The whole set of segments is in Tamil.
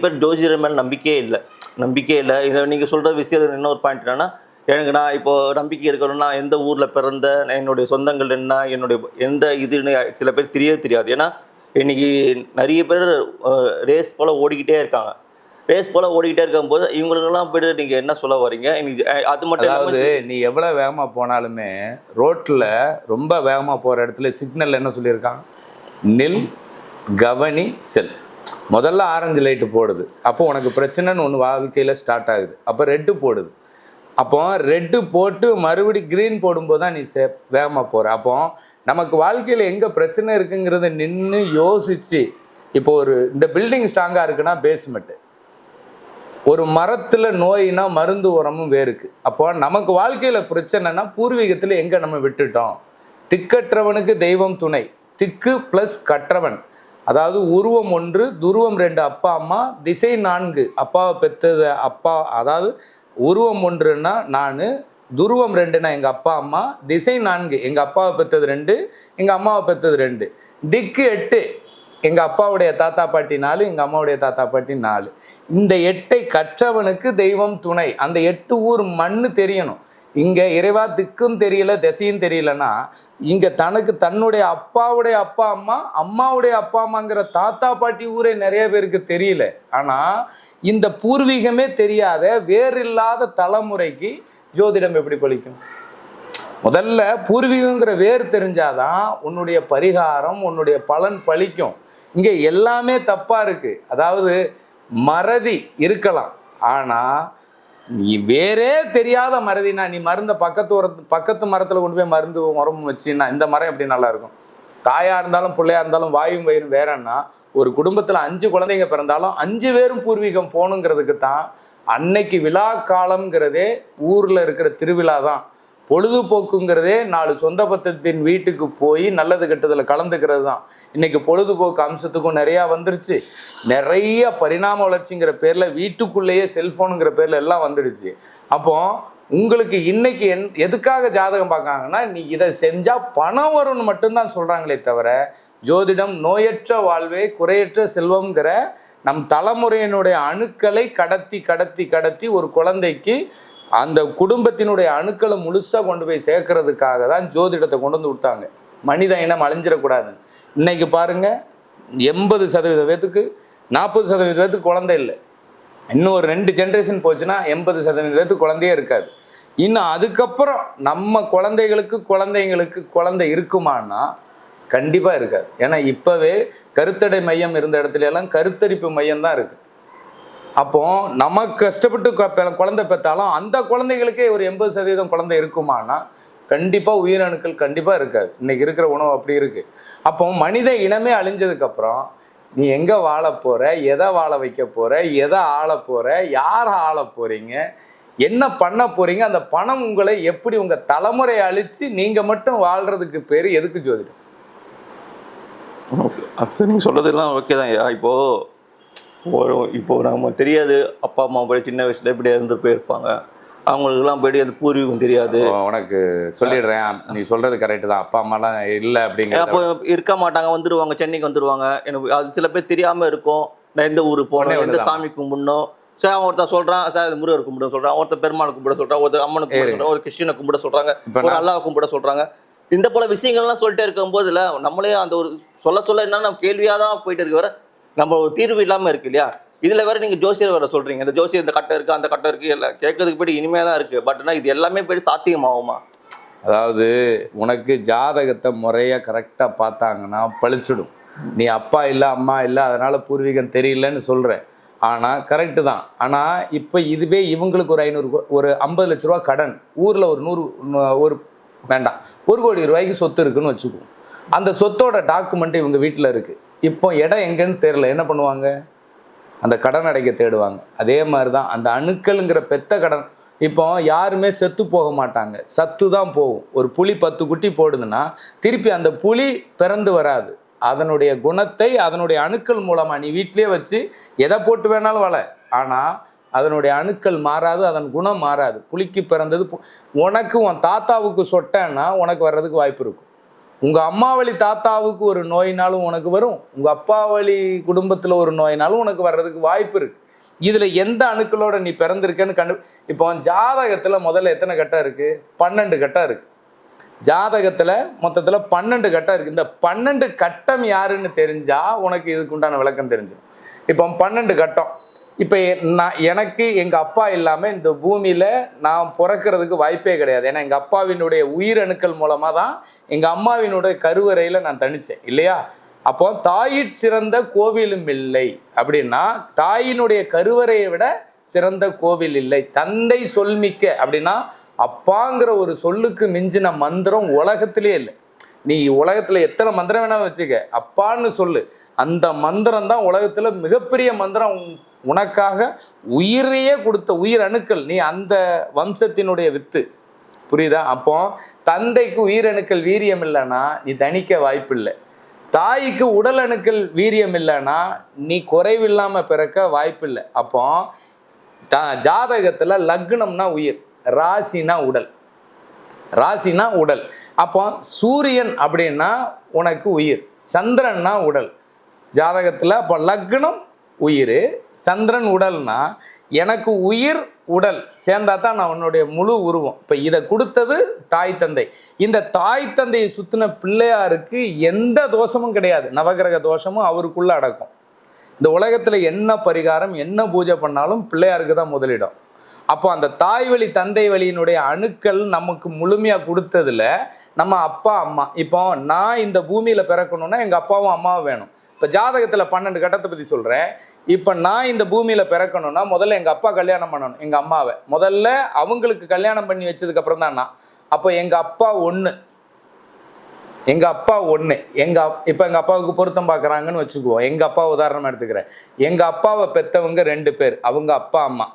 பேர் ஜோசியர் மேலே நம்பிக்கையே இல்லை. இதை நீங்கள் சொல்கிற விஷயம் இன்னொரு பாயிண்ட் என்னன்னா, எனக்கு நான் இப்போ நம்பிக்கை இருக்கணும்னா எந்த ஊரில் பிறந்த, என்னுடைய சொந்தங்கள் என்ன, என்னுடைய எந்த இதுன்னு சில பேர் தெரியாது. ஏன்னா இன்னைக்கு நிறைய பேர் ரேஸ் போல் ஓடிக்கிட்டே இருக்காங்க. இருக்கும்போது இவங்களுக்கெல்லாம் போய்ட்டு நீங்கள் என்ன சொல்ல வரீங்க? இன்னைக்கு அது மட்டும் அதாவது நீ எவ்வளோ வேகமாக போனாலுமே ரோட்டில் ரொம்ப வேகமாக போகிற இடத்துல சிக்னல் என்ன சொல்லியிருக்காங்க? நில், கவனி, செல். முதல்ல ஆரஞ்சு லைட்டு போடுது, அப்போ உனக்கு பிரச்சனைன்னு ஒன்று வாழ்க்கையில் ஸ்டார்ட் ஆகுது. அப்போ ரெட்டு போடுது, அப்போ ரெட்டு போட்டு மறுபடி க்ரீன் போடும்போது தான் நீ வேகமாக போகிற. அப்போ நமக்கு வாழ்க்கையில் எங்கே பிரச்சனை இருக்குங்கிறத நின்று யோசித்து, இப்போ இந்த பில்டிங் ஸ்ட்ராங்காக இருக்குன்னா பேஸ்மெண்ட்டு, ஒரு மரத்தில் நோயினா மருந்து உரமும் வேருக்கு. அப்போ நமக்கு வாழ்க்கையில் பிரச்சனைனா பூர்வீகத்தில் எங்கே நம்ம விட்டுட்டோம்? திக்கற்றவனுக்கு தெய்வம் துணை, திக்கு ப்ளஸ் கற்றவன். அதாவது உருவம் 1, துருவம் 2 அப்பா அம்மா, திசை 4 அப்பாவை பெற்றது அப்பா. அதாவது உருவம் 1ன்னா நான், துருவம் 2னா எங்கள் அப்பா அம்மா, திசை 4 எங்கள் அப்பாவை பெற்றது 2, எங்கள் அம்மாவை பெற்றது 2, திக்கு 8 எங்கள் அப்பாவுடைய தாத்தா பாட்டி 4, எங்கள் அம்மாவுடைய தாத்தா பாட்டி 4. இந்த 8ஐ கற்றவனுக்கு தெய்வம் துணை. அந்த 8 ஊர் மண்ணு தெரியணும். இங்கே இறைவா திக்கும் தெரியல, திசையும் தெரியலன்னா, இங்கே தன்னுடைய அப்பாவுடைய அப்பா அம்மா, அம்மாவுடைய அப்பா அம்மாங்கிற தாத்தா பாட்டி ஊரே நிறைய பேருக்கு தெரியல. ஆனால் இந்த பூர்வீகமே தெரியாத வேறு இல்லாத தலைமுறைக்கு ஜோதிடம் எப்படி பலிக்கும்? முதல்ல பூர்வீகங்கிற வேர் தெரிஞ்சாதான் உன்னுடைய பரிகாரம், உன்னுடைய பலன் பலிக்கும். இங்கே எல்லாமே தப்பாக இருக்குது. அதாவது மறதி இருக்கலாம், ஆனால் நீ வேறே தெரியாத மறதினா, நீ மருந்த பக்கத்து மரத்தில் கொண்டு போய் மருந்து உரமும் வச்சுன்னா இந்த மரம் எப்படி நல்லா இருக்கும்? தாயாக இருந்தாலும் பிள்ளையாக இருந்தாலும் வாயும் வயிறும் வேறன்னா, ஒரு குடும்பத்தில் 5 குழந்தைங்க பிறந்தாலும் 5 பேரும் பூர்வீகம் போகணுங்கிறதுக்கு தான் அன்னைக்கு விழா காலம்ங்கிறதே ஊரில் இருக்கிற திருவிழா தான். பொழுதுபோக்குங்கிறதே 4 சொந்த பத்தத்தின் வீட்டுக்கு போய் நல்லது கெட்டதில் கலந்துக்கிறது தான். இன்னைக்கு பொழுதுபோக்கு அம்சத்துக்கும் நிறையா வந்துருச்சு. நிறைய பரிணாம வளர்ச்சிங்கிற பேரில் வீட்டுக்குள்ளேயே செல்ஃபோனுங்கிற பேரில் எல்லாம் வந்துடுச்சு. அப்போ உங்களுக்கு இன்னைக்கு எதுக்காக ஜாதகம் பார்க்காங்கன்னா, நீ இதை செஞ்சால் பணம் வரும்னு மட்டும்தான் சொல்கிறாங்களே தவிர, ஜோதிடம் நோயற்ற வாழ்வே குறையற்ற செல்வம்ங்கிற நம் தலைமுறையினுடைய அணுக்களை கடத்தி ஒரு குழந்தைக்கு அந்த குடும்பத்தினுடைய அணுக்களை முழுசாக கொண்டு போய் சேர்க்கறதுக்காக தான் ஜோதிடத்தை கொண்டு வந்து விட்டாங்க. மனித இனம் அழிஞ்சிடக்கூடாது. இன்னைக்கு பாருங்க, 80% பேத்துக்கு 40% பேத்துக்கு குழந்தை இல்லை. இன்னும் ஒரு 2 ஜென்ரேஷன் போச்சுன்னா 80% பேத்துக்கு குழந்தையே இருக்காது. இன்னும் அதுக்கப்புறம் நம்ம குழந்தைங்களுக்கு குழந்தை இருக்குமான்னா கண்டிப்பாக இருக்காது. ஏன்னா இப்போவே கருத்தடை மையம் இருந்த இடத்துல எல்லாம் கருத்தரிப்பு மையம் தான் இருக்குது. அப்போ நமக்கு கஷ்டப்பட்டு குழந்தை பெற்றாலும் அந்த குழந்தைகளுக்கே ஒரு 80% குழந்தை இருக்குமானா கண்டிப்பாக உயிரணுக்கள் கண்டிப்பாக இருக்காது. இன்னைக்கு இருக்கிற உணவு அப்படி இருக்குது. அப்போ மனித இனமே அழிஞ்சதுக்கப்புறம் நீ எங்கே வாழ போகிற, எதை வாழ வைக்க போகிற, எதை ஆள போகிற, யாரை ஆள போகிறீங்க, என்ன பண்ண போகிறீங்க, அந்த பணம் உங்களை எப்படி உங்கள் தலைமுறை அழித்து நீங்கள் மட்டும் வாழ்கிறதுக்கு பேர் எதுக்கு ஜோதிடம்? சரி, நீங்கள் சொல்கிறதெல்லாம் ஓகே தான். இப்போ நம்ம தெரியாது, அப்பா அம்மா போய் சின்ன வயசுல எப்படி இருந்து போயிருப்பாங்க, அவங்களுக்குலாம் போய்ட்டு அது பூர்வீகம் தெரியாது. உனக்கு சொல்லிடுறேன், நீ சொல்கிறது கரெக்டு தான். அப்பா அம்மாலாம் இல்லை அப்படிங்கிற அப்போ இருக்க மாட்டாங்க, வந்துடுவாங்க, சென்னைக்கு வந்துடுவாங்க. எனக்கு அது சில பேர் தெரியாமல் இருக்கும். நான் எந்த ஊருக்கு போனேன், எந்த சாமி கும்பிடணும். சார் அவன் ஒருத்தர் சொல்கிறான், சார் அது முருகர் கும்பிட சொல்கிறான், ஒருத்தர் பெருமாள் கும்பிட சொல்கிறான், ஒருத்தர் அம்மனுக்கு கும்பிட சொல்கிறான், ஒரு கிறிஸ்டினை கும்பிட சொல்கிறாங்க, ஒரு அல்லாஹ் கும்பிட சொல்கிறாங்க. இந்த போல விஷயங்கள்லாம் சொல்லிட்டே இருக்கும்போது இல்லை, நம்மளே அந்த ஒரு சொல்ல என்னன்னா நம்ம கேள்வியாக தான் போயிட்டு இருக்க வர நம்ம ஒரு தீர்வு இல்லாமல் இருக்கு இல்லையா? இதில் வேறு நீங்கள் ஜோசியர் வேறு சொல்கிறீங்க, இந்த ஜோசியர் இந்த கட்டம் இருக்குது, அந்த கட்டம் இருக்குது, எல்லாம் கேட்கறதுக்கு போய்ட்டு இனிமையாக தான் இருக்குது. பட் ஆனால் இது எல்லாமே போய்ட்டு சாத்தியமாகுமா? அதாவது உனக்கு ஜாதகத்தை முறையாக கரெக்டாக பார்த்தாங்கன்னா பழிச்சிடும். நீ அப்பா இல்லை அம்மா இல்லை அதனால் பூர்வீகம் தெரியலன்னு சொல்கிறேன். ஆனால் கரெக்டு தான். ஆனால் இப்போ இதுவே இவங்களுக்கு ஒரு 500 ஒரு 50 லட்ச ரூபா கடன், ஊரில் ஒரு 100 வேண்டாம் 1 கோடி ரூபாய்க்கு சொத்து இருக்குன்னு வச்சுக்குவோம். அந்த சொத்தோட டாக்குமெண்ட் இவங்க வீட்டில் இருக்குது. இப்போ இடம் எங்கன்னு தெரியல, என்ன பண்ணுவாங்க? அந்த கடன் அடைக்க தேடுவாங்க. அதே மாதிரி தான் அந்த அணுக்கள்ங்கிற பெத்த கடன். இப்போ யாருமே செத்து போக மாட்டாங்க, சத்து தான் போகும். ஒரு புலி 10 குட்டி போடுதுன்னா திருப்பி அந்த புலி பிறந்து வராது. அதனுடைய குணத்தை அதனுடைய அணுக்கள் மூலமாக நீ வீட்டிலே வச்சு எதை போட்டு வேணாலும் வள, ஆனால் அதனுடைய அணுக்கள் மாறாது, அதன் குணம் மாறாது. புலிக்கு பிறந்தது உனக்கு உன் தாத்தாவுக்கு சொட்டன்னா உனக்கு வர்றதுக்கு வாய்ப்பு இருக்கும். உங்கள் அம்மா வழி தாத்தாவுக்கு ஒரு நோயினாலும் உனக்கு வரும், உங்கள் அப்பா வழி குடும்பத்தில் ஒரு நோயினாலும் உனக்கு வர்றதுக்கு வாய்ப்பு இருக்குது. இதில் எந்த அணுக்களோட நீ பிறந்திருக்கேன்னு இப்போ ஜாதகத்தில் முதல்ல எத்தனை கட்டம் இருக்குது? 12 கட்டம் இருக்குது. ஜாதகத்தில் மொத்தத்தில் 12 கட்டம் இருக்குது. இந்த 12 கட்டம் யாருன்னு தெரிஞ்சால் உனக்கு இதுக்கு உண்டான விளக்கம் தெரிஞ்சிடும். இப்போ 12 கட்டம். இப்போ எனக்கு எங்கள் அப்பா இல்லாமல் இந்த பூமியில் நான் பிறக்கிறதுக்கு வாய்ப்பே கிடையாது. ஏன்னா எங்கள் அப்பாவினுடைய உயிரணுக்கள் மூலமாக தான் எங்கள் அம்மாவினுடைய கருவறையில் நான் தனித்தேன் இல்லையா? அப்போ தாயிற் சிறந்த கோவிலும் இல்லை அப்படின்னா தாயினுடைய கருவறையை விட சிறந்த கோவில் இல்லை. தந்தை சொல்மிக்க அப்படின்னா அப்பாங்கிற ஒரு சொல்லுக்கு மிஞ்சின மந்திரம் உலகத்திலே இல்லை. நீ உலகத்துல எத்தனை மந்திரம் வேணாலும் வச்சுக்க, அப்பான்னு சொல்லு, அந்த மந்திரம் தான் உலகத்துல மிகப்பெரிய மந்திரம். உனக்காக உயிரையே கொடுத்த உயிர் அணுக்கள், நீ அந்த வம்சத்தினுடைய வித்து. புரியுதா? அப்போ தந்தைக்கு உயிரணுக்கள் வீரியம் இல்லைன்னா நீ தணிக்க வாய்ப்பு இல்லை. தாய்க்கு உடல் அணுக்கள் வீரியம் இல்லைன்னா நீ குறைவில்லாமல் பிறக்க வாய்ப்பு இல்லை. அப்போ ஜாதகத்தில் லக்னம்னா உயிர், ராசினா உடல். ராசினா உடல். அப்போ சூரியன் அப்படின்னா உனக்கு உயிர், சந்திரன்னா உடல் ஜாதகத்தில். அப்போ லக்னம் உயிர், சந்திரன் உடல்னா எனக்கு உயிர் உடல் சேர்ந்தா தான் நான் உன்னுடைய முழு உருவம். இப்போ இதை கொடுத்தது தாய் தந்தை. இந்த தாய் தந்தையை சுற்றின பிள்ளையாருக்கு எந்த தோஷமும் கிடையாது, நவகிரக தோஷமும் அவருக்குள்ள அடக்கும். இந்த உலகத்தில் என்ன பரிகாரம் என்ன பூஜை பண்ணாலும் பிள்ளையாருக்கு தான் முதலிடம். அப்போ அந்த தாய் வழி தந்தை வழியினுடைய அணுக்கள் நமக்கு முழுமையாக கொடுத்ததுல நம்ம அப்பா அம்மா. இப்போ நான் இந்த பூமியில் பிறக்கணும்னா எங்கள் அப்பாவும் அம்மாவும் வேணும். இப்போ ஜாதகத்தில் 12 கட்டத்தை பற்றி சொல்கிறேன். இப்போ நான் இந்த பூமியில் பிறக்கணும்னா முதல்ல எங்கள் அப்பா கல்யாணம் பண்ணணும் எங்கள் அம்மாவை. முதல்ல அவங்களுக்கு கல்யாணம் பண்ணி வச்சதுக்கப்புறம் தான் நான். அப்போ எங்கள் அப்பா ஒன்று, எங்கள் அப்பா ஒன்று. இப்போ எங்கள் அப்பாவுக்கு பொருத்தம் பார்க்குறாங்கன்னு வச்சுக்குவோம். எங்கள் அப்பா உதாரணமாக எடுத்துக்கிறேன். எங்கள் அப்பாவை பெற்றவங்க 2 பேர், அவங்க அப்பா அம்மா.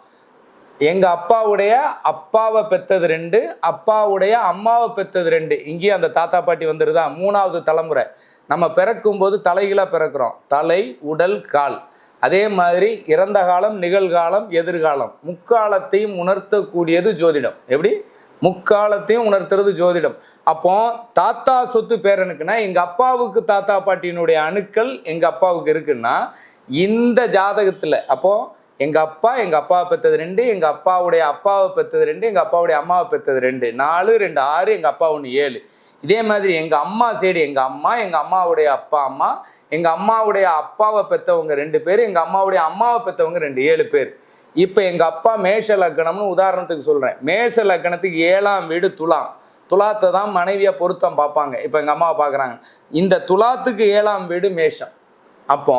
எங்கள் அப்பாவுடைய அப்பாவை பெற்றது 2, அப்பாவுடைய அம்மாவை பெற்றது 2. இங்கேயும் அந்த தாத்தா பாட்டி வந்துடுதா? 3வது தலைமுறை. நம்ம பிறக்கும்போது தலைகளாக பிறக்கிறோம், தலை உடல் கால். அதே மாதிரி இறந்த காலம் நிகழ்காலம் எதிர்காலம் முக்காலத்தையும் உணர்த்தக்கூடியது ஜோதிடம். எப்படி? முக்காலத்தையும் உணர்த்துறது ஜோதிடம். அப்போ தாத்தா சொத்து பேரனுக்குன்னா எங்கள் அப்பாவுக்கு தாத்தா பாட்டியினுடைய அணுக்கள் எங்கள் அப்பாவுக்கு இருக்குன்னா இந்த ஜாதகத்தில் அப்போது எங்கள் அப்பாவை பெற்றது 2, எங்கள் அப்பாவுடைய அப்பாவை பெற்றது 2, எங்கள் அப்பாவுடைய அம்மாவை பெற்றது 2, 4, 2, 6, எங்கள் அப்பா 1, 7. இதே மாதிரி எங்கள் அம்மா சைடு எங்கள் அம்மாவுடைய அப்பா அம்மா, எங்கள் அம்மாவுடைய அப்பாவை பெற்றவங்க 2 பேர், எங்கள் அம்மாவுடைய அம்மாவை பெற்றவங்க 2, 7 பேர். இப்போ எங்கள் அப்பா மேஷ லக்னம்னு உதாரணத்துக்கு சொல்கிறேன். மேஷ லக்னத்துக்கு 7ஆம் வீடு துலாம். துலாத்தை தான் மனைவியை பொருத்தம் பார்ப்பாங்க. இப்போ எங்கள் அம்மாவை பார்க்குறாங்க. இந்த துலாத்துக்கு 7ஆம் வீடு மேஷம். அப்போ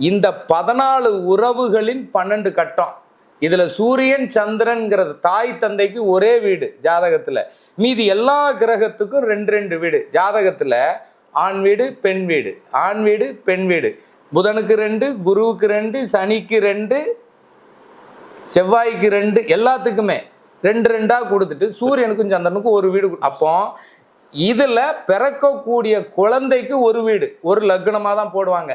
இந்த 14 உறவுகளின் 12 கட்டம். இதில் சூரியன் சந்திரன்கிறது தாய் தந்தைக்கு ஒரே வீடு ஜாதகத்தில். மீதி எல்லா கிரகத்துக்கும் 2 வீடு ஜாதகத்தில். ஆண் வீடு பெண் வீடு, ஆண் வீடு பெண் வீடு. புதனுக்கு 2, குருவுக்கு 2, சனிக்கு 2, செவ்வாய்க்கு 2, எல்லாத்துக்குமே 2 கொடுத்துட்டு சூரியனுக்கும் சந்திரனுக்கும் ஒரு வீடு. அப்போ இதில் பிறக்கக்கூடிய குழந்தைக்கு ஒரு வீடு, ஒரு லக்னமாக தான் போடுவாங்க.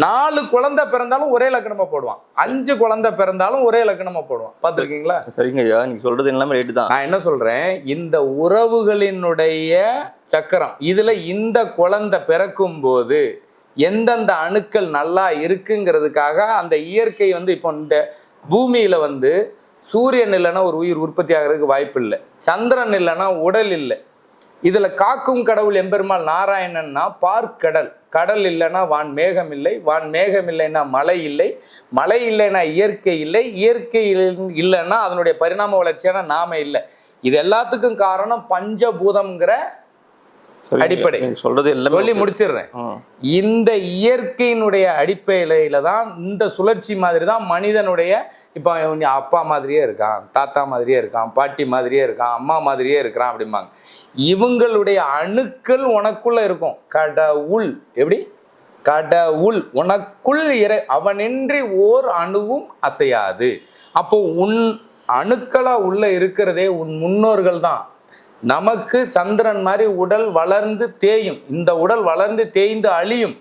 4 குழந்தை பிறந்தாலும் ஒரே லக்னமாக போடுவான், 5 குழந்தை பிறந்தாலும் ஒரே லக்னமாக போடுவான். பார்த்துருக்கீங்களா? சரிங்க ஐயா, நீங்க சொல்றது எல்லாமே ரைட்டு தான். நான் என்ன சொல்றேன், இந்த உறவுகளினுடைய சக்கரம் இதுல இந்த குழந்தை பிறக்கும் போது எந்தெந்த அணுக்கள் நல்லா இருக்குங்கிறதுக்காக அந்த இயற்கை இப்போ இந்த பூமியில சூரியன் இல்லைன்னா ஒரு உயிர் உற்பத்தி ஆகிறதுக்கு வாய்ப்பு இல்லை, சந்திரன் இல்லைன்னா உடல் இல்லை. இதுல காக்கும் கடவுள் எம்பெருமாள் நாராயணன்னா பார்க்கடல். கடல் இல்லைன்னா வான் மேகம் இல்லை, வான் மேகம் இல்லைன்னா மழை இல்லை, மழை இல்லைன்னா இயற்கை இல்லை, இயற்கை இல்லைன்னா அதனுடைய பரிணாம வளர்ச்சியான நாம இல்லை. இது எல்லாத்துக்கும் காரணம் பஞ்சபூதம்ங்கிற அடிப்படை. சொல்றது சொல்லி முடிச்சிடுறேன். இந்த இயற்கையினுடைய அடிப்படையில தான் இந்த சுழற்சி மாதிரி தான் மனிதனுடைய இப்போ அப்பா மாதிரியே இருக்கான், தாத்தா மாதிரியே இருக்கான், பாட்டி மாதிரியே இருக்கான், அம்மா மாதிரியே இருக்கிறான் அப்படிம்பாங்க. இவங்களுடைய அணுக்கள் உனக்குள்ள இருக்கும். கடவுள் எப்படி? கடவுள் உனக்குள் அவனின்றி ஓர் அணுவும் அசையாது. அப்போ உன் அணுக்களா உள்ள இருக்கிறதே உன் முன்னோர்கள் தான். நமக்கு சந்திரன் மாதிரி உடல் வளர்ந்து தேயும், இந்த உடல் வளர்ந்து தேய்ந்து அழியும்,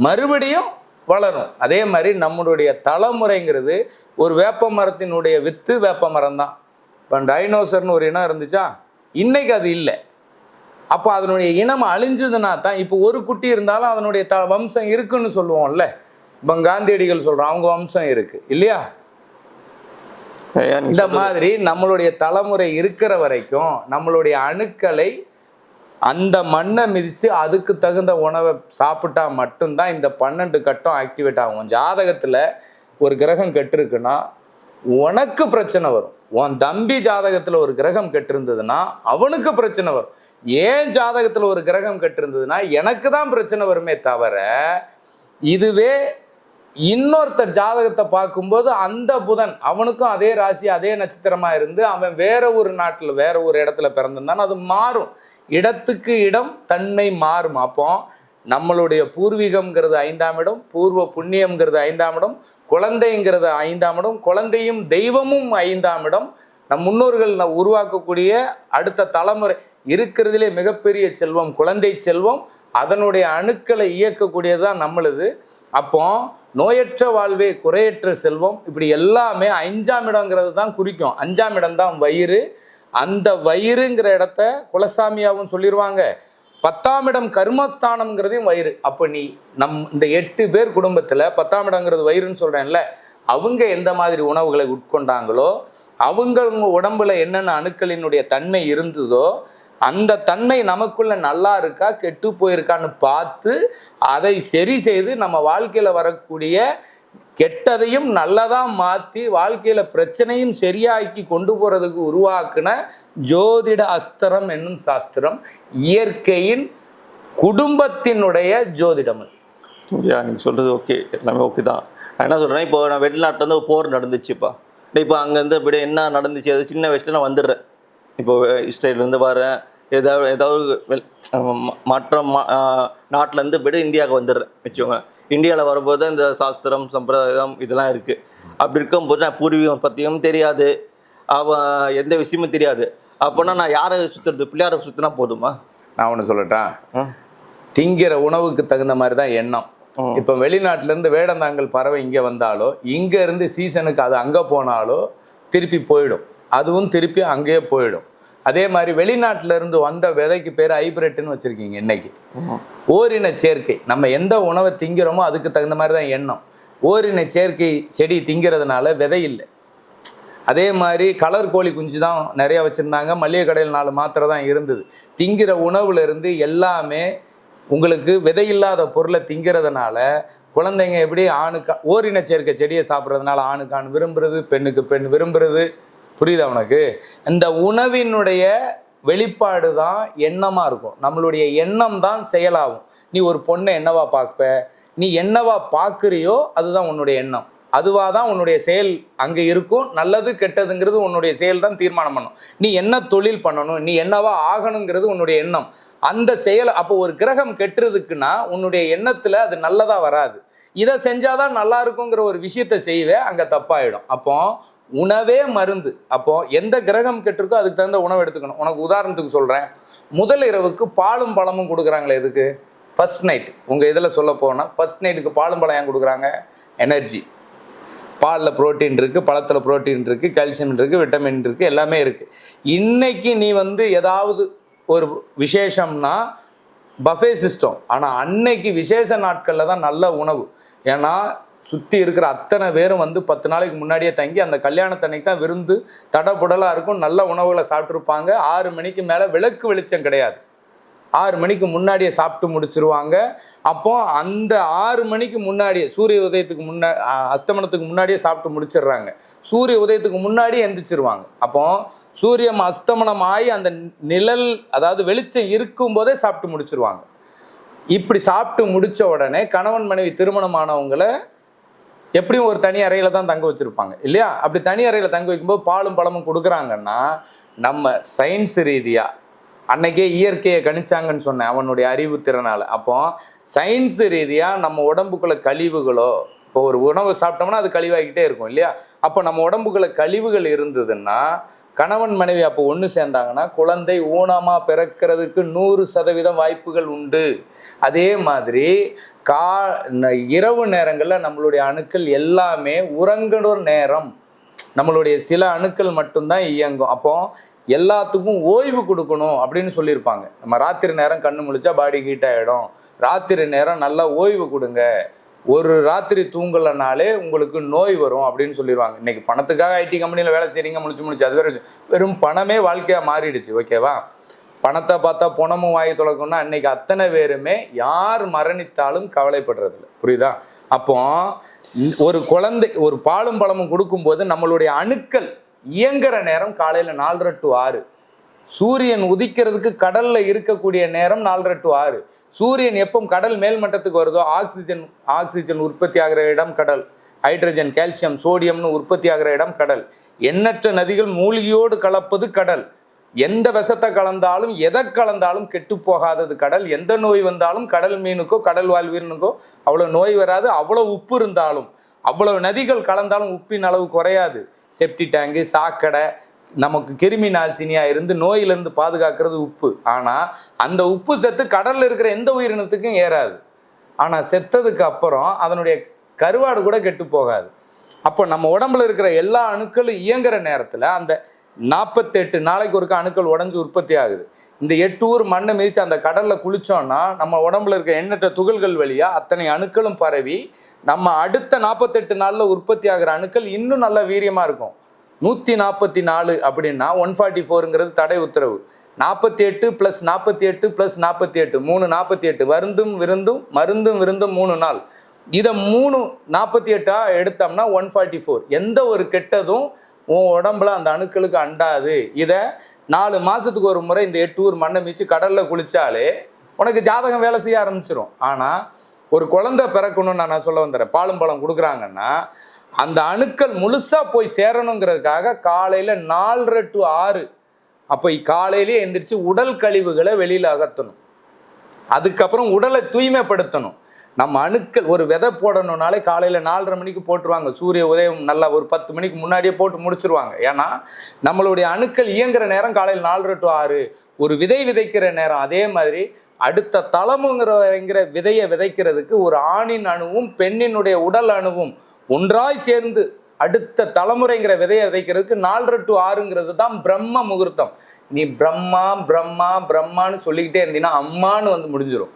மறுபடியும் வளரும். அதே மாதிரி நம்மளுடைய தலைமுறைங்கிறது ஒரு வேப்ப மரத்தினுடைய வித்து வேப்ப மரம் தான். இப்போ டைனோசர்னு ஒரு இனம் இருந்துச்சா, இன்னைக்கு அது இல்லை. அப்போ அதனுடைய இனம் அழிஞ்சதுன்னா தான், இப்போ ஒரு குட்டி இருந்தாலும் அதனுடைய வம்சம் இருக்குன்னு சொல்லுவோம்ல. இப்போ காந்தியடிகள் சொல்றோம் அவங்க வம்சம் இருக்கு இல்லையா? இந்த மாதிரி நம்மளுடைய தலைமுறை இருக்கிற வரைக்கும் நம்மளுடைய அணுக்களை அந்த மண்ணை மிதிச்சு அதுக்கு தகுந்த உணவை சாப்பிட்டா மட்டும்தான் இந்த 12 கட்டம் ஆக்டிவேட் ஆகும். ஜாதகத்துல ஒரு கிரகம் கெட்டிருக்குன்னா உனக்கு பிரச்சனை வரும். உன் தம்பி ஜாதகத்துல ஒரு கிரகம் கெட்டிருந்ததுன்னா அவனுக்கு பிரச்சனை வரும். ஏன் ஜாதகத்துல ஒரு கிரகம் கெட்டிருந்ததுன்னா எனக்கு தான் பிரச்சனை வருமே தவிர, இதுவே இன்னொருத்தர் ஜாதகத்தை பார்க்கும்போது அந்த புதன் அவனுக்கும் அதே ராசி அதே நட்சத்திரமா இருந்து அவன் வேற ஒரு நாட்டில் வேற ஒரு இடத்துல பிறந்திருந்தான், அது மாறும். இடத்துக்கு இடம் தன்மை மாறும். அப்போ நம்மளுடைய பூர்வீகம்ங்கிறது 5ஆம் இடம், பூர்வ புண்ணியம்ங்கிறது 5ஆம் இடம், குழந்தைங்கிறது 5ஆம் இடம், குழந்தையும் தெய்வமும் 5ஆம் இடம். நம் முன்னோர்கள் உருவாக்கக்கூடிய அடுத்த தலைமுறை இருக்கிறதுலே மிகப்பெரிய செல்வம் குழந்தை செல்வம். அதனுடைய அணுக்களை இயக்கக்கூடியதுதான் நம்மளுது. அப்போ நோயற்ற வாழ்வே குறையற்ற செல்வம், இப்படி எல்லாமே 5ஆம் இடங்கிறது தான் குறிக்கும். 5ஆம் இடம் தான் வயிறு. அந்த வயிறுங்கிற இடத்த குலசாமியாவும் சொல்லிடுவாங்க. 10ஆம் இடம் கர்மஸ்தானம்ங்கிறதையும் வயிறு. அப்போ நீ இந்த 8 பேர் குடும்பத்தில் 10ஆம் இடங்கிறது வயிறுன்னு சொல்கிறேன்ல, அவங்க எந்த மாதிரி உணவுகளை உட்கொண்டாங்களோ, அவங்க உடம்புல என்னென்ன அணுக்களினுடைய தன்மை இருந்ததோ அந்த தன்மை நமக்குள்ள நல்லா இருக்கா கெட்டு போயிருக்கான்னு பார்த்து அதை சரி செய்து நம்ம வாழ்க்கையில் வரக்கூடிய கெட்டதையும் நல்லதா மாற்றி வாழ்க்கையில பிரச்சனையும் சரியாக்கி கொண்டு போறதுக்கு உருவாக்குன ஜோதிட அஸ்திரம் என்னும் சாஸ்திரம் இயற்கையின் குடும்பத்தினுடைய ஜோதிடம். நீங்க சொல்றது ஓகே, எல்லாமே ஓகே தான். நான் என்ன சொல்றேன், இப்போ நான் வெளிநாட்டில் வந்து போர் நடந்துச்சுப்பா. இப்போ அங்கேருந்து இப்படி என்ன நடந்துச்சு, அது சின்ன வயசுல நான் வந்துடுறேன். இப்போ இஸ்ரேலேருந்து வரேன், ஏதாவது மற்ற நாட்டிலேருந்து போய்ட்டு இந்தியாவுக்கு வந்துடுறேன் வச்சுக்கோங்க. இந்தியாவில் வரும்போது இந்த சாஸ்திரம் சம்பிரதாயம் இதெல்லாம் இருக்குது. அப்படி இருக்கும்போது நான் பூர்வீகம் பற்றியும் தெரியாது, அவன் எந்த விஷயமும் தெரியாது. அப்போனா நான் யாரை சுற்றுறது, பிள்ளையாரை சுற்றினா போதுமா? நான் ஒன்று சொல்லட்டா, திங்கிற உணவுக்கு தகுந்த மாதிரி தான் எண்ணம். இப்போ வெளிநாட்டிலேருந்து வேடந்தாங்கல் பறவை இங்கே வந்தாலோ, இங்கே இருந்து சீசனுக்கு அது அங்கே போனாலோ திருப்பி போயிடும், அதுவும் திருப்பி அங்கேயே போயிடும். அதே மாதிரி வெளிநாட்டில இருந்து வந்த விதைக்கு பேர் ஹைபிரிட்னு வச்சிருக்கீங்க. இன்னைக்கு ஓரின சேர்க்கை, நம்ம எந்த உணவை திங்கிறோமோ அதுக்கு தகுந்த மாதிரி தான் எண்ணம். ஓரின சேர்க்கை செடி திங்கிறதுனால விதை இல்லை. அதே மாதிரி கலர் கோழி குஞ்சு தான் நிறைய வச்சுருந்தாங்க, மளிகை கடையில் 4 மாத்திரை தான் இருந்தது. திங்கிற உணவுல இருந்து எல்லாமே உங்களுக்கு விதையில்லாத பொருளை திங்கிறதுனால குழந்தைங்க எப்படி ஆணுக்கு ஓரின சேர்க்கை செடியை சாப்பிட்றதுனால ஆணுக்கு ஆண் விரும்புறது, பெண்ணுக்கு பெண் விரும்புறது. புரியுதா உனக்கு? இந்த உணவினுடைய வெளிப்பாடு தான் எண்ணமாக இருக்கும். நம்மளுடைய எண்ணம் தான் செயலாகும். நீ ஒரு பொண்ணை என்னவா பார்ப்ப, நீ என்னவா பார்க்குறியோ அதுதான் உன்னுடைய எண்ணம், அதுவாக தான் உன்னுடைய செயல் அங்கே இருக்கும். நல்லது கெட்டதுங்கிறது உன்னுடைய செயல் தான் தீர்மானம் பண்ணும். நீ என்ன தொழில் பண்ணணும், நீ என்னவா ஆகணுங்கிறது உன்னுடைய எண்ணம். அந்த செயல் அப்போ ஒரு கிரகம் கெட்டுறதுக்குன்னா உன்னுடைய எண்ணத்தில் அது நல்லதாக வராது. இதை செஞ்சாதான் நல்லா இருக்குங்கிற ஒரு விஷயத்த செய்வேன், அங்கே தப்பாயிடும். அப்போ உணவே மருந்து. அப்போ எந்த கிரகம் கெட்டிருக்கோ அதுக்கு தகுந்த உணவு எடுத்துக்கணும். உனக்கு உதாரணத்துக்கு சொல்கிறேன், முதல் இரவுக்கு பாலும் பழமும் கொடுக்குறாங்களே எதுக்கு? First night. உங்கள் இதில் சொல்ல போனால் ஃபர்ஸ்ட் நைட்டுக்கு பாலும் பழம் ஏன் கொடுக்குறாங்க? எனர்ஜி. பாலில் புரோட்டீன் இருக்குது, பழத்தில் புரோட்டீன் இருக்குது, கால்சியம் இருக்குது, விட்டமின் இருக்குது, எல்லாமே இருக்குது. இன்னைக்கு நீ ஏதாவது ஒரு விசேஷம்னா பஃபே சிஸ்டம். ஆனால் அன்னைக்கு விசேஷ நாட்களில் தான் நல்ல உணவு. ஏன்னா சுற்றி இருக்கிற அத்தனை பேரும் 10 நாளைக்கு முன்னாடியே தங்கி அந்த கல்யாணத்தன்னைக்கு தான் விருந்து தடபுடலாக இருக்கும், நல்ல உணவுகளை சாப்பிட்ருப்பாங்க. 6 மணிக்கு மேலே விளக்கு வெளிச்சம் கிடையாது, 6 மணிக்கு முன்னாடியே சாப்பிட்டு முடிச்சிருவாங்க. அப்போ அந்த 6 மணிக்கு முன்னாடியே சூரிய உதயத்துக்கு அஸ்தமனத்துக்கு முன்னாடியே சாப்பிட்டு முடிச்சிடுறாங்க. சூரிய உதயத்துக்கு முன்னாடியே எந்திரிச்சிருவாங்க. அப்போ சூரியன் அஸ்தமனம் ஆகி அந்த நிழல் அதாவது வெளிச்சம் இருக்கும் போதே சாப்பிட்டு முடிச்சிருவாங்க. இப்படி சாப்பிட்டு முடிச்ச உடனே கணவன் மனைவி திருமணமானவங்களை எப்படியும் ஒரு தனி அறையில தான் தங்க வச்சிருப்பாங்க இல்லையா? அப்படி தனி அறையில தங்க வைக்கும்போது பாலும் பழமும் கொடுக்குறாங்கன்னா நம்ம சயின்ஸ் ரீதியா அன்னைக்கே இயற்கையை கணிச்சாங்கன்னு சொன்னேன், அவனுடைய அறிவு திறனால. அப்போ சயின்ஸ் ரீதியாக நம்ம உடம்புக்குள்ள கழிவுகளோ, இப்போ ஒரு உணவு சாப்பிட்டோம்னா அது கழிவாகிக்கிட்டே இருக்கும் இல்லையா? அப்போ நம்ம உடம்புக்குள்ள கழிவுகள் இருந்ததுன்னா கணவன் மனைவி அப்போ ஒன்று சேர்ந்தாங்கன்னா குழந்தை ஊனமாக பிறக்கிறதுக்கு 100% வாய்ப்புகள் உண்டு. அதே மாதிரி இரவு நேரங்களில் நம்மளுடைய அணுக்கள் எல்லாமே உறங்குற நேரம், நம்மளுடைய சில அணுக்கள் மட்டும்தான் இயங்கும். அப்போ எல்லாத்துக்கும் ஓய்வு கொடுக்கணும் அப்படின்னு சொல்லியிருப்பாங்க. நம்ம ராத்திரி நேரம் கண்ணு முழிச்சா பாடி ஹீட் ஆகிடும், ராத்திரி நேரம் நல்லா ஓய்வு கொடுங்க, ஒரு ராத்திரி தூங்கலைனாலே உங்களுக்கு நோய் வரும் அப்படின்னு சொல்லிடுவாங்க. இன்னைக்கு பணத்துக்காக ஐடி கம்பெனியில் வேலை செய்றீங்க, முடிச்சு அது வேற, வெறும் பணமே வாழ்க்கையாக மாறிடுச்சு. ஓகேவா? பணத்தை பார்த்தா பணமும் வாங்கி தொலைக்கணும்னா அன்னைக்கு அத்தனை பேருமே யார் மரணித்தாலும் கவலைப்படுறதில்ல. புரியுதா? அப்போ ஒரு குழந்தை ஒரு பாலும் பழமும் கொடுக்கும்போது நம்மளுடைய அணுக்கள் இயங்குற நேரம் காலையில் 4:30 to 6. சூரியன் உதிக்கிறதுக்கு கடல்ல இருக்கக்கூடிய நேரம் 4:30 to 6. சூரியன் எப்போ கடல் மேல்மட்டத்துக்கு வருதோ ஆக்சிஜன் உற்பத்தி ஆகிற இடம் கடல், ஹைட்ரஜன், கால்சியம், சோடியம்னு உற்பத்தி ஆகிற இடம் கடல். எண்ணற்ற நதிகள் மூலிகையோடு கலப்பது கடல். எந்த விஷத்தை கலந்தாலும் எதை கலந்தாலும் கெட்டு போகாதது கடல். எந்த நோய் வந்தாலும் கடல் மீனுக்கோ கடல் வாழ்வீனுக்கோ அவ்வளோ நோய் வராது. அவ்வளோ உப்பு இருந்தாலும், அவ்வளோ நதிகள் கலந்தாலும் உப்பின் அளவு குறையாது. செப்டி டேங்கு, சாக்கடை, நமக்கு கிருமி நாசினியாக இருந்து நோயிலிருந்து பாதுகாக்கிறது உப்பு. ஆனால் அந்த உப்பு சத்து கடலில் இருக்கிற எந்த உயிரினத்துக்கும் ஏறாது. ஆனால் செத்ததுக்கு அப்புறம் அதனுடைய கருவாடு கூட கெட்டு போகாது. அப்போ நம்ம உடம்புல இருக்கிற எல்லா அணுக்களும் இயங்குற நேரத்தில் அந்த 48 நாளைக்கு ஒருக்க அணுக்கள் உடஞ்சி உற்பத்தி ஆகுது. இந்த 8 ஊர் மண்ணை மிதித்து அந்த கடலில் குளித்தோன்னா நம்ம உடம்புல இருக்கிற எண்ணற்ற துகள்கள் வழியாக அத்தனை அணுக்களும் பரவி நம்ம அடுத்த 48 நாளில் உற்பத்தி ஆகிற அணுக்கள் இன்னும் நல்ல வீரியமாக இருக்கும். 144 அப்படின்னா 144ங்கிறது தடை உத்தரவு. 48 + 48 + 48 348. வருந்தும் விருந்தும் மருந்தும் விருந்தும் 3 நாள். இதை 348 எடுத்தோம்னா 144. எந்த ஒரு கெட்டதும் உன் உடம்புல அந்த அணுக்களுக்கு அண்டாது. இதை 4 மாதத்துக்கு ஒரு முறை இந்த 8 ஊர் மண்ணை மிச்சு கடலில் குளித்தாலே உனக்கு ஜாதகம் வேலை செய்ய ஆரம்பிச்சிடும். ஆனால் ஒரு குழந்தை பிறக்கணும்னு நான் சொல்ல வந்துடுறேன். பாலும் பழம் கொடுக்குறாங்கன்னா அந்த அணுக்கள் முழுசாக போய் சேரணுங்கிறதுக்காக காலையில் 4:30 to 6 அப்போ காலையிலேயே எந்திரிச்சு உடல் கழிவுகளை வெளியில் அகற்றணும். அதுக்கப்புறம் உடலை தூய்மைப்படுத்தணும். நம்ம அணுக்கள் ஒரு விதை போடணும்னாலே காலையில் 4:30 மணிக்கு போட்டுருவாங்க. சூரிய உதயம் நல்லா ஒரு 10 மணிக்கு முன்னாடியே போட்டு முடிச்சிருவாங்க. ஏன்னா நம்மளுடைய அணுக்கள் இயங்குற நேரம் காலையில் 4:30 to 6. ஒரு விதை விதைக்கிற நேரம். அதே மாதிரி அடுத்த தலைமுறைங்கிற விதையை விதைக்கிறதுக்கு ஒரு ஆணின் அணுவும் பெண்ணினுடைய உடல் அணுவும் ஒன்றாய் சேர்ந்து அடுத்த தலைமுறைங்கிற விதையை விதைக்கிறதுக்கு 4:30 to 6ங்கிறது தான் பிரம்ம முகூர்த்தம். நீ பிரம்மா பிரம்மா பிரம்மான்னு சொல்லிக்கிட்டே இருந்தீங்கன்னா அம்மான்னு வந்து முடிஞ்சிடும்.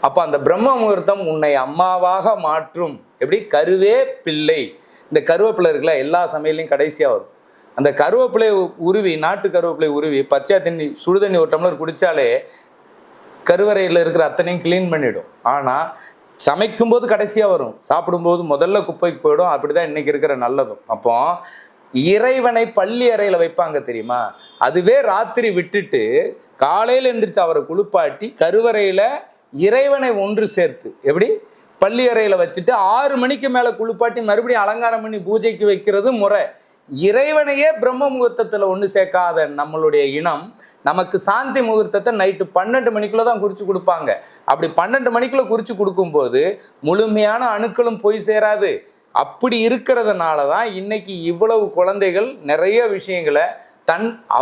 அப்போ அந்த பிரம்ம முகூர்த்தம் உன்னை அம்மாவாக மாற்றும். எப்படி? கருவே பிள்ளை. இந்த கருவேப்பிலை இருக்குல்ல, எல்லா சமையலையும் கடைசியாக வரும். அந்த கருவேப்பிலை உருவி, நாட்டு கருவேப்பிலை உருவி பச்சை தண்ணி சுடுதண்ணி ஒரு டம்ளர் குடித்தாலே கருவறையில் இருக்கிற அத்தனையும் கிளீன் பண்ணிடும். ஆனால் சமைக்கும்போது கடைசியாக வரும், சாப்பிடும்போது முதல்ல குப்பைக்கு போயிடும். அப்படி தான் இன்றைக்கி இருக்கிற நல்லதும். அப்போ இறைவனை பள்ளி அறையில் வைப்பாங்க தெரியுமா? அதுவே ராத்திரி விட்டுட்டு காலையில் எந்திரிச்சு அவரை குளிப்பாட்டி கருவறையில் இறைவனை ஒன்று சேர்த்து எப்படி பள்ளி அறையில் வச்சுட்டு 6 மணிக்கு மேலே குளிப்பாட்டி மறுபடியும் அலங்காரம் பண்ணி பூஜைக்கு வைக்கிறது முறை. இறைவனையே பிரம்ம முகூர்த்தத்தில் ஒன்று சேர்க்காத நம்மளுடைய இனம் நமக்கு சாந்தி முகூர்த்தத்தை நைட்டு 12 மணிக்குள்ளே தான் குறித்து கொடுப்பாங்க. அப்படி 12 மணிக்குள்ளே குறித்து கொடுக்கும்போது முழுமையான அணுக்களும் போய் சேராது. அப்படி இருக்கிறதுனால தான் இன்னைக்கு இவ்வளவு குழந்தைகள் நிறைய விஷயங்களை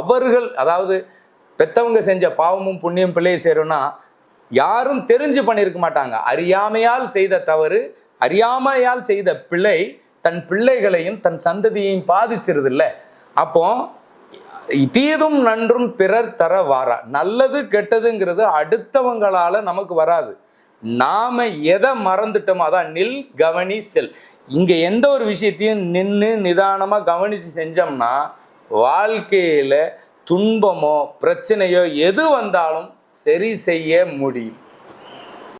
அவர்கள் அதாவது பெற்றவங்க செஞ்ச பாவமும் புண்ணியம் பிள்ளையை சேரும்னா யாரும் தெரிஞ்சு பண்ணியிருக்க மாட்டாங்க. அறியாமையால் செய்த தவறு, அறியாமையால் செய்த பிழை தன் பிள்ளைகளையும் தன் சந்ததியையும் பாதிச்சிருது இல்லை. அப்போ தீதும் நன்றும் பிறர் தர வாரா. நல்லது கெட்டதுங்கிறது அடுத்தவங்களால நமக்கு வராது. நாம எதை மறந்துட்டோமோ அதான் நில் கவனி செல். இங்க எந்த ஒரு விஷயத்தையும் நின்று நிதானமா கவனிச்சு செஞ்சோம்னா வாழ்க்கையில துன்பமோ பிரச்சனையோ எது வந்தாலும் சரி செய்ய முடியும்.